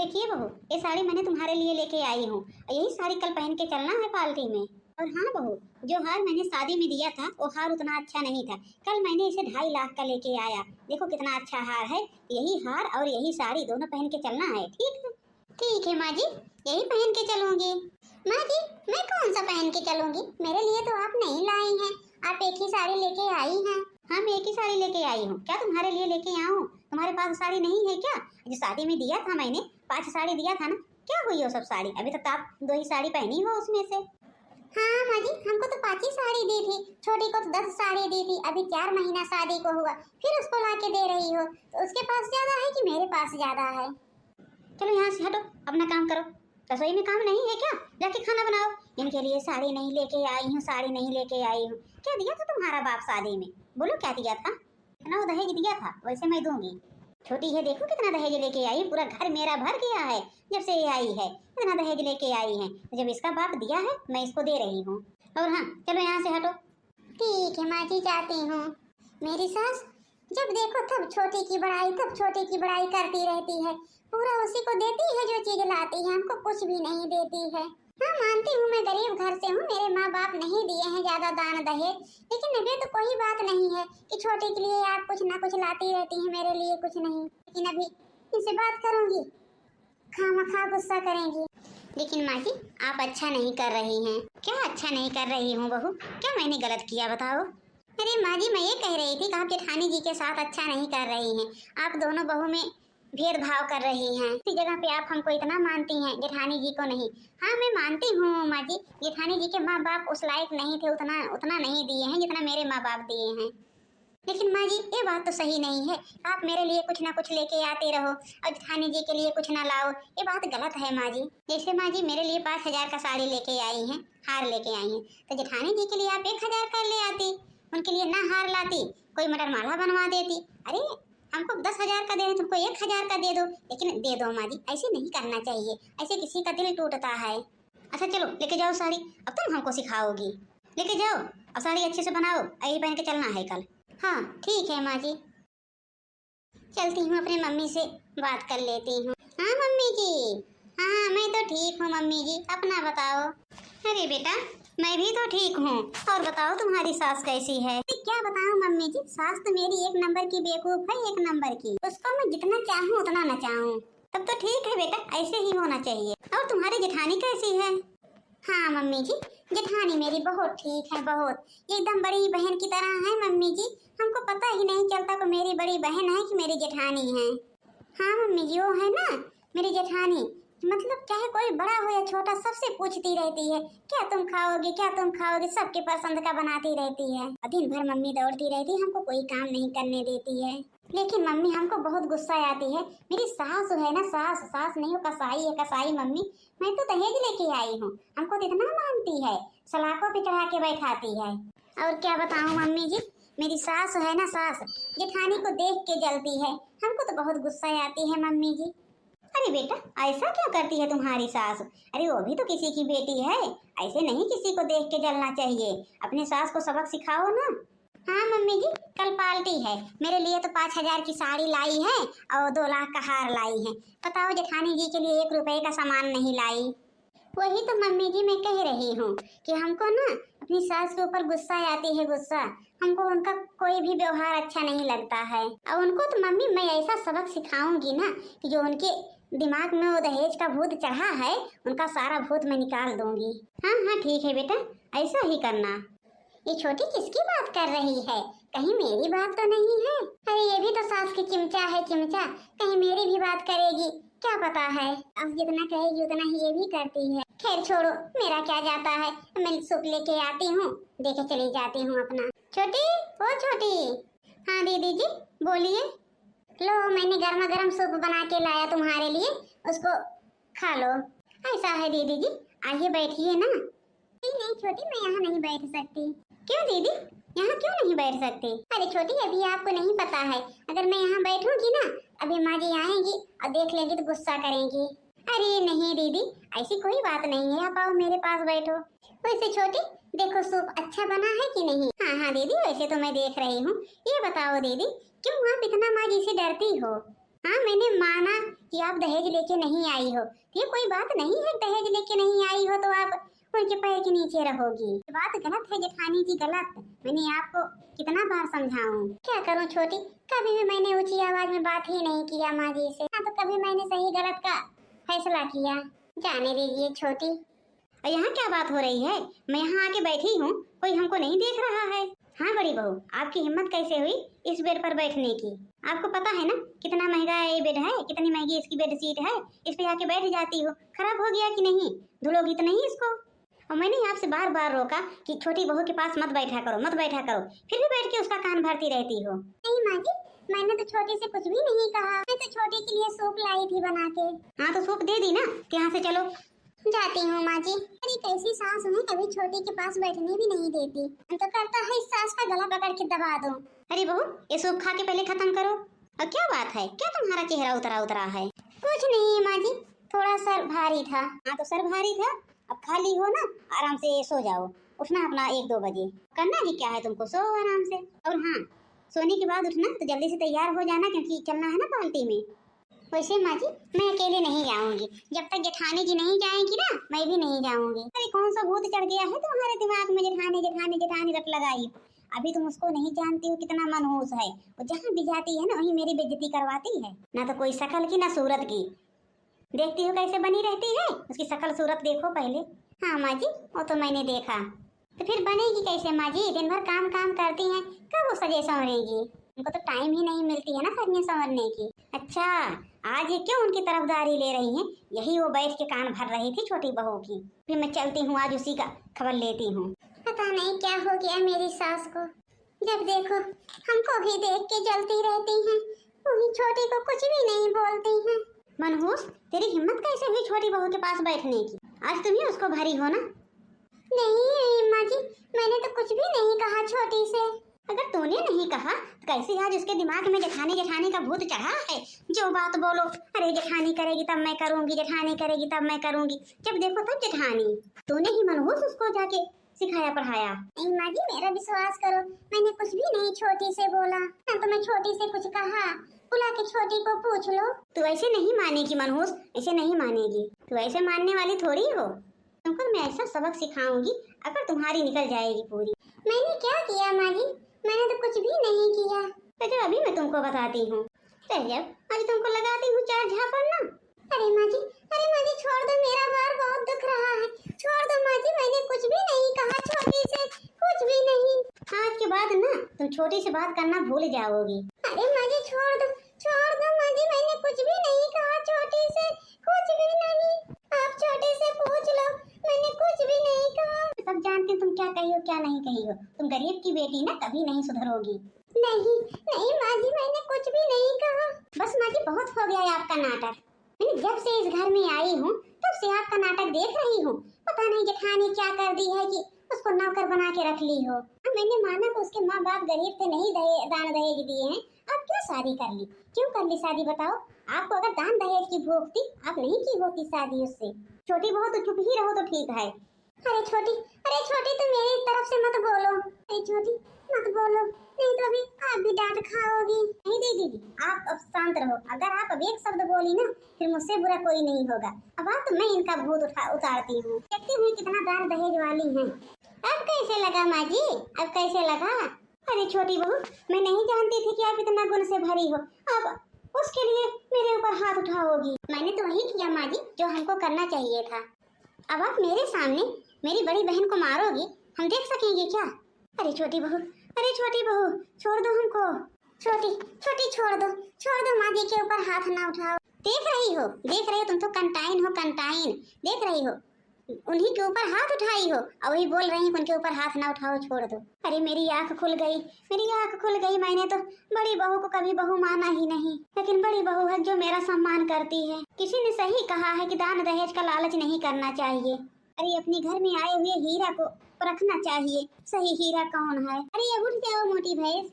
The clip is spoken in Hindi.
देखिए बहू, ये साड़ी मैंने तुम्हारे लिए लेके आई हूँ। यही साड़ी कल पहन के चलना है पार्टी में। और हाँ बहू, जो हार मैंने शादी में दिया था वो हार उतना अच्छा नहीं था। कल मैंने इसे 2.5 लाख का लेके आया। देखो कितना अच्छा हार है। यही हार और यही साड़ी दोनों पहन के चलना है, ठीक है? ठीक है माँ जी, यही पहन के चलूंगी। माँ जी, मैं कौन सा पहन के चलूंगी? मेरे लिए तो आप नहीं लाई हैं, आप एक ही साड़ी लेके आई हैं। हाँ, मैं एक ही साड़ी लेके आई हूँ। क्या तुम्हारे लिए लेके आऊँ? तुम्हारे पास साड़ी नहीं है क्या? जो शादी में दिया था मैंने, 5 साड़ी दिया था ना, क्या हुई वो सब साड़ी? अभी तक तो आप 2 ही साड़ी पहनी हो उसमें से। हाँ माँ जी, हमको तो 5 ही साड़ी दी थी। छोटी को तो 10 साड़ी दी थी। अभी 4 महीना शादी को हुआ, फिर उसको ला के दे रही हो। तो उसके पास ज्यादा है कि मेरे पास ज्यादा है? चलो यहाँ से हटो, अपना काम करो। रसोई में काम नहीं है क्या? जाके खाना बनाओ। इनके लिए साड़ी नहीं लेके आई हूँ, साड़ी नहीं लेके आई हूँ। क्या दिया था तुम्हारा बाप शादी में? बोलो क्या दिया था? इतना वो दहेज दिया था, वैसे मैं दूंगी। छोटी है, देखो कितना दहेज लेके आई। पूरा घर मेरा भर गया है जब से ये आई है। इतना दहेज लेके आई है, जब इसका बाप दिया है मैं इसको दे रही हूँ। और हाँ, चलो यहाँ से हटो। ठीक है माँ जी, जाती हूँ। मेरी सास जब देखो तब छोटी की बड़ाई, तब छोटी की बड़ाई करती रहती है। पूरा उसी को देती है जो चीज लाती है, हमको कुछ भी नहीं देती है। हाँ मानती हूँ, मैं गरीब घर से हूँ, मेरे माँ बाप नहीं दिए हैं ज्यादा दान दहेज, लेकिन अभी तो कोई बात नहीं है कि छोटे के लिए आप कुछ ना कुछ लाती रहती हैं, मेरे लिए कुछ नहीं। लेकिन अभी इनसे बात करूंगी, खामखा गुस्सा करेंगी। लेकिन माँ जी, आप अच्छा नहीं कर रही हैं। क्या अच्छा नहीं कर रही हूँ बहू? क्या मैंने गलत किया बताओ? अरे माँ जी, मैं ये कह रही थी कि आप जेठानी जी के साथ अच्छा नहीं कर रही हैं। आप दोनों बहू में भेदभाव कर रही हैं। इसी जगह पे आप हमको इतना मानती हैं, जेठानी जी को नहीं। हाँ मैं मानती हूँ माँ जी, जेठानी जी के माँ बाप उस लायक नहीं थे, उतना नहीं दिए हैं जितना मेरे माँ बाप दिए हैं। लेकिन माँ जी, ये बात तो सही नहीं है। आप मेरे लिए कुछ ना कुछ लेके आते रहो और जेठानी जी के लिए कुछ ना लाओ, ये बात गलत है माँ जी। जैसे माँ जी मेरे लिए 5,000 का साड़ी लेके आई हैं, हार लेके आई हैं, तो जेठानी जी के लिए आप 1,000 का ले आती। उनके लिए ना हार लाती, कोई मटर माला बनवा देती। अरे हमको 10,000 का दे रहे, तुमको 1,000 का दे दो। लेकिन दे दो माँ जी, ऐसे नहीं करना चाहिए, ऐसे किसी का दिल टूटता है। अच्छा चलो लेके जाओ साड़ी, अब तुम हमको सिखाओगी। लेके जाओ और साड़ी अच्छे से बनाओ, यही पहन के चलना है कल। हाँ ठीक है माँ जी, चलती हूँ अपने मम्मी से बात कर लेती हूँ। हाँ मम्मी जी, हाँ मैं तो ठीक हूँ मम्मी जी, अपना बताओ। अरे बेटा, मैं भी तो ठीक हूँ। और बताओ तुम्हारी सास कैसी है? क्या बताऊँ मम्मी जी, सास तो मेरी 1 नंबर की बेवकूफ है, 1 नंबर की। उसको मैं जितना चाहूँ उतना न चाहूँ। तब तो ठीक है बेटा, ऐसे ही होना चाहिए। और तुम्हारी जेठानी कैसी है? हाँ मम्मी जी, जेठानी मेरी बहुत ठीक है, बहुत एकदम बड़ी बहन की तरह है मम्मी जी। हमको पता ही नहीं चलता कि मेरी बड़ी बहन है कि मेरी जेठानी है। हाँ मम्मी जी, वो है ना मेरी जेठानी, मतलब चाहे कोई बड़ा हो या छोटा, सबसे पूछती रहती है क्या तुम खाओगे, क्या तुम खाओगे, सबके पसंद का बनाती रहती है। और दिन भर मम्मी दौड़ती रहती है, हमको कोई काम नहीं करने देती है। लेकिन मम्मी हमको बहुत गुस्सा आती है। मेरी सास है ना, सास सास नहीं, वो कसाई है, कसाई मम्मी। मैं तो दहेज लेके आई हूँ, हमको तो इतना मानती है, सलाखों पे चढ़ा के बैठाती है। और क्या बताऊँ मम्मी जी, मेरी सास है ना, सास जेठानी को देख के जलती है, हमको तो बहुत गुस्सा आती है मम्मी जी। अरे बेटा, ऐसा क्यों करती है तुम्हारी सास? अरे वो भी तो किसी की बेटी है, ऐसे नहीं किसी को देख के जलना चाहिए। अपने सास को सबक सिखाओ ना। हाँ मम्मी जी, कल पार्टी है, मेरे लिए तो 5,000 की साड़ी लाई है और 2 लाख का हार लाई है। बताओ जेठानी जी के लिए 1 रुपए का सामान नहीं लाई। वही तो मम्मी जी मैं कह रही हूँ कि हमको ना अपनी सास के ऊपर गुस्सा आती है, गुस्सा। हमको उनका कोई भी व्यवहार अच्छा नहीं लगता है। और उनको तो मम्मी मैं ऐसा सबक सिखाऊंगी ना कि जो उनके दिमाग में वो दहेज का भूत चढ़ा है, उनका सारा भूत मैं निकाल दूंगी। हाँ हाँ ठीक है बेटा, ऐसा ही करना। ये छोटी किसकी बात कर रही है? कहीं मेरी बात तो नहीं है? अरे ये भी तो सास की चिमचा है, चिमचा, कहीं मेरी भी बात करेगी, क्या पता है। अब जितना कहेगी उतना ही ये भी करती है। खैर छोड़ो, मेरा क्या जाता है, मैं सूप लेके आती हूँ, देखे चली जाती हूँ अपना। छोटी, ओ छोटी। हाँ दीदी जी बोलिए। लो मैंने गर्मा गर्म सूप बना के लाया तुम्हारे लिए, उसको खा लो। ऐसा है दीदी जी, आइए बैठिए ना। नहीं नहीं छोटी, मैं यहाँ नहीं बैठ सकती। क्यों दीदी, यहाँ क्यों नहीं बैठ सकती? अरे छोटी, अभी आपको नहीं पता है, अगर मैं यहाँ बैठूंगी ना, अभी माँ जी आएंगी और देख लेंगी तो गुस्सा करेंगी। अरे नहीं दीदी, ऐसी कोई बात नहीं है, आप आओ मेरे पास बैठो। वैसे छोटी देखो, सूप अच्छा बना है कि नहीं? हाँ हाँ दीदी, वैसे तो मैं देख रही हूँ। ये बताओ दीदी, क्यों आप इतना माँ जी से डरती हो? हाँ मैंने माना कि आप दहेज लेके नहीं आई हो, ये कोई बात नहीं है। दहेज लेके नहीं आई हो तो आप उनके पैर के नीचे रहोगी, ये बात गलत है जेठानी जी, गलत। मैंने आपको कितना बार समझाऊं, क्या करूं छोटी, कभी भी मैंने ऊंची आवाज में बात ही नहीं किया माँ जी से। हाँ तो कभी मैंने सही गलत का फैसला किया, जाने दीजिए छोटी। और यहाँ क्या बात हो रही है, मैं यहाँ आके बैठी हूँ, कोई हमको नहीं देख रहा है। हाँ बड़ी बहू, आपकी हिम्मत कैसे हुई इस बेड पर बैठने की? आपको पता है ना कितना महंगा ये बेड है, कितनी महंगी इसकी बेडशीट है, इस पे आके बैठ जाती हो, खराब हो गया कि नहीं? धुलोगी तो नहीं इसको? और मैंने आपसे बार बार रोका कि छोटी बहू के पास मत बैठा करो, मत बैठा करो, फिर भी बैठ के उसका कान भरती रहती हो। नहीं माँ जी, मैंने तो छोटी से कुछ भी नहीं कहा, मैं तो छोटी के लिए सूप लाई थी बना के। हाँ तो सूप दे दी ना, यहाँ से चलो। जाती हूँ माँ जी। अरे कैसी सास है, कभी छोटी के पास बैठने भी नहीं देती, तो करता है इस सास का गला पकड़ के दबा दो। अरे बहू, ये सूप खा के पहले खत्म करो। अब क्या बात है, क्या तुम्हारा चेहरा उतरा उतरा है? कुछ नहीं माँ जी, थोड़ा सर भारी था। हाँ तो सर भारी था, अब खाली हो ना, आराम से सो जाओ, उठना अपना 1-2 बजे। करना ही क्या है तुमको, सो आराम से। और हाँ, सोने के बाद उठना तो जल्दी से तैयार हो जाना, क्योंकि चलना है ना पार्टी में। वैसे माँ जी मैं अकेले नहीं जाऊंगी, जब तक जेठानी जी नहीं जाएंगी ना मैं भी नहीं जाऊंगी। अरे कौन सा भूत चढ़ गया है तुम्हारे दिमाग में, जेठानी जेठानी जेठानी रट लगाई। अभी तुम उसको नहीं जानती हो कितना मनहूस है, वो जहाँ भी जाती है ना वहीं मेरी बेइज्जती करवाती है। ना तो कोई शक्ल की ना सूरत की, देखती हो कैसे बनी रहती है, उसकी शक्ल सूरत देखो पहले। हाँ माँ जी वो तो मैंने देखा, तो फिर बनेगी कैसे माँ जी, दिन भर काम काम करती हैं, कब वो सजे संवरेगी? उनको तो टाइम ही नहीं मिलती है ना सजने संवरने की। अच्छा आज ये क्यों उनकी तरफदारी ले रही हैं? यही वो बैठ के कान भर रही थी छोटी बहू की। फिर मैं चलती हूँ, आज उसी का खबर लेती हूँ। पता नहीं क्या हो गया मेरी सास को, जब देखो हमको भी देख के जलती रहती हैं, वही छोटी को कुछ भी नहीं बोलती हैं। मनहूस, तेरी हिम्मत कैसे हुई छोटी बहू के पास बैठने की? आज तुम ही उसको भरी हो ना? नहीं माँ जी, मैंने तो कुछ भी नहीं कहा छोटी से। अगर तूने नहीं कहा तो कैसे आज उसके दिमाग में जेठानी जेठानी का भूत चढ़ा है? जो बात बोलो, अरे जेठानी करेगी तब मैं करूंगी, जेठानी करेगी तब मैं करूंगी, जब देखो तब जेठानी। तूने ही मनहूस उसको जाके सिखाया पढ़ाया। नहीं माँ जी मेरा विश्वास करो, मैंने कुछ भी नहीं छोटी से बोला, ना तो मैं छोटी से कुछ कहा, बुला के छोटी को पूछ लो। तू ऐसे नहीं मानेगी मनहूस, ऐसे नहीं मानेगी, तू ऐसे मानने वाली थोड़ी हो। तुमको मैं ऐसा सबक सिखाऊंगी अगर तुम्हारी निकल जाएगी पूरी। मैंने क्या किया माँ जी, मैंने तो कुछ भी नहीं किया। तो अभी मैं तुमको बताती हूँ, अभी तुमको लगाती हूँ 4 झापड़ ना। अरे माँ जी छोड़ दो, मेरा बार बहुत दुख रहा है, छोड़ दो माँ जी, मैंने कुछ भी नहीं कहा छोटी से, कुछ भी नहीं। आज के बाद ना तुम छोटी से बात करना भूल जाओगी। अरे माँ जी छोड़ दो माँ जी, मैंने कुछ भी नहीं कहा छोटी से, कुछ भी नहीं। आप छोटे से पूछ लो, मैंने कुछ भी नहीं कहा। सब जानते हो तुम क्या कही हो क्या नहीं कही हो, तुम गरीब की बेटी ना, कभी नहीं सुधरोगी। नहीं माँ जी मैंने कुछ भी नहीं कहा। बस माँ जी बहुत हो गया है आपका नाटक, मैंने जब से इस घर में आई हूँ तब से आपका नाटक देख रही हूँ। पता नहीं जेठानी क्या कर दी है कि उसको नौकर बना के रख ली हो। मैंने माना कि उसके माँ बाप गरीब थे, नहीं दान दहेज दिए हैं, आप क्यों शादी कर ली, क्यों कर ली शादी बताओ? आपको अगर दान दहेज की भूख थी आप नहीं की होती शादी उससे। छोटी बहुत तो चुप ही रहो तो ठीक है। अरे छोटी तो मेरी तरफ से मत बोलो, अरे छोटी मत बोलो, नहीं तो अभी आप भी डांट खाओगी। नहीं दीदी आप अब शांत रहो, अगर आप अब एक शब्द बोली ना फिर मुझसे बुरा कोई नहीं होगा। अब आप तो मैं इनका भूत उतारती हूँ, देखती हूँ कितना दान दहेज वाली है। अब कैसे लगा माँ जी, अब कैसे लगा? अरे छोटी बहू मैं नहीं जानती थी कि आप इतना गुण से भरी हो, अब उसके लिए मेरे ऊपर हाथ उठाओगी। मैंने तो वही किया माँ जी जो हमको करना चाहिए था। अब आप मेरे सामने मेरी बड़ी बहन को मारोगी, हम देख सकेंगे क्या? अरे छोटी बहू छोड़ दो हमको, छोटी छोड़ दो माँ जी के ऊपर हाथ ना उठाओ। देख रही हो तुम तो कंटाइन हो, देख रही हो उन्हीं के ऊपर हाथ उठाई हो और वही बोल रही हो उनके ऊपर हाथ ना उठाओ, छोड़ दो। अरे मेरी आंख खुल गई, मैंने तो बड़ी बहू को कभी बहू माना ही नहीं, लेकिन बड़ी बहू है जो मेरा सम्मान करती है। किसी ने सही कहा है कि दान दहेज का लालच नहीं करना चाहिए। अरे अपने घर में आए हुए हीरा को परखना चाहिए, सही हीरा कौन है। अरे ये उठ जाओ मोटी भैंस,